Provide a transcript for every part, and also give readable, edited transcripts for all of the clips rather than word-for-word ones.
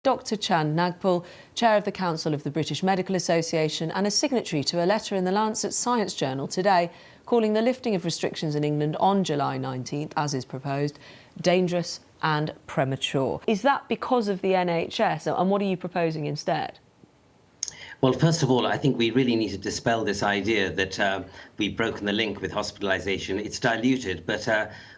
Dr Chand Nagpal, Chair of the Council of the British Medical Association and a signatory to a letter in the Lancet Science Journal today calling the lifting of restrictions in England on July 19th, as is proposed, dangerous and premature. Is that because of the NHS, and what are you proposing instead? Well, first of all, I think we really need to dispel this idea that we've broken the link with hospitalisation. It's diluted, but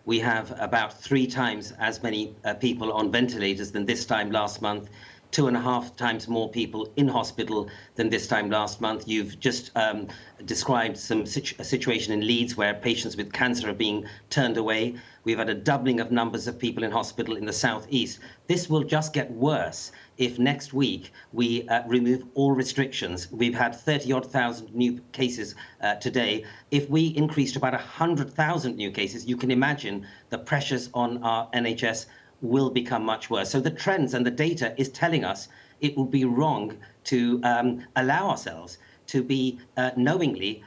we have about 3 times as many people on ventilators than this time last month. 2.5 times more people in hospital than this time last month. You've just described a situation in Leeds where patients with cancer are being turned away. We've had a doubling of numbers of people in hospital in the southeast. This will just get worse if next week we remove all restrictions. We've had 30-odd thousand new cases today. If we increase to about 100,000 new cases, you can imagine the pressures on our NHS will become much worse. So the trends and the data is telling us it will be wrong to allow ourselves to be knowingly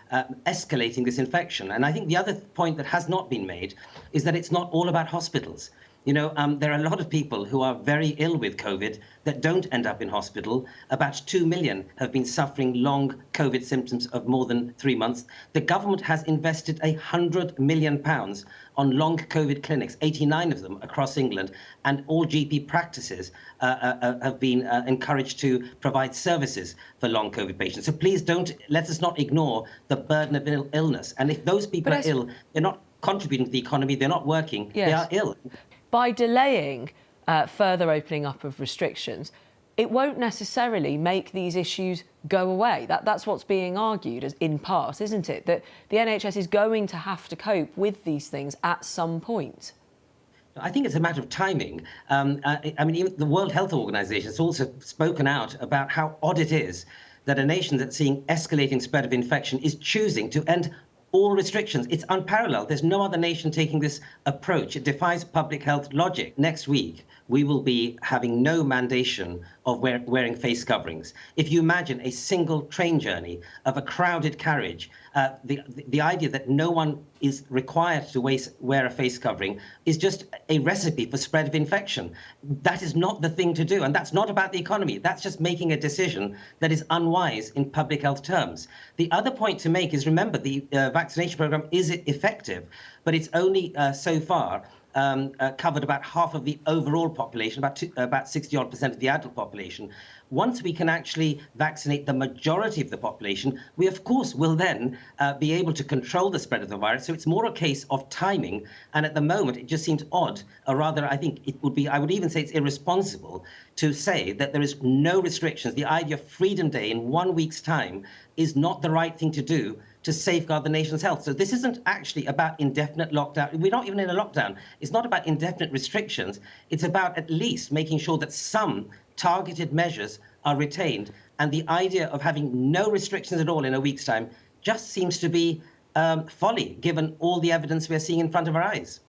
escalating this infection. And I think the other point that has not been made is that it's not all about hospitals. You know, there are a lot of people who are very ill with COVID that don't end up in hospital. About 2 million have been suffering long COVID symptoms of more than 3 months. The government has invested £100 million on long COVID clinics, 89 of them across England, and all GP practices have been encouraged to provide services for long COVID patients. So please let us not ignore the burden of illness. And if those people are ill, they're not contributing to the economy, they're not working, they are ill. By delaying further opening up of restrictions, it won't necessarily make these issues go away. That's what's being argued as in part, isn't it? That the NHS is going to have to cope with these things at some point. I think it's a matter of timing. I mean, even the World Health Organization has also spoken out about how odd it is that a nation that's seeing escalating spread of infection is choosing to end all restrictions. It's unparalleled. There's no other nation taking this approach. It defies public health logic. Next week, we will be having no mandation of wearing face coverings. If you imagine a single train journey of a crowded carriage, the idea that no one is required to wear a face covering is just a recipe for spread of infection. That is not the thing to do, and that's not about the economy. That's just making a decision that is unwise in public health terms. The other point to make is, remember, the vaccination program is effective, but it's only so far covered about half of the overall population, about 60-odd% of the adult population. Once we can actually vaccinate the majority of the population, we of course will then be able to control the spread of the virus. So it's more a case of timing. And at the moment, it just seems odd, or rather, I think it would be, I would even say it's irresponsible to say that there is no restrictions. The idea of Freedom Day in 1 week's time is not the right thing to do to safeguard the nation's health. So this isn't actually about indefinite lockdown. We're not even in a lockdown. It's not about indefinite restrictions. It's about at least making sure that some targeted measures are retained. And the idea of having no restrictions at all in a week's time just seems to be folly, given all the evidence we're seeing in front of our eyes.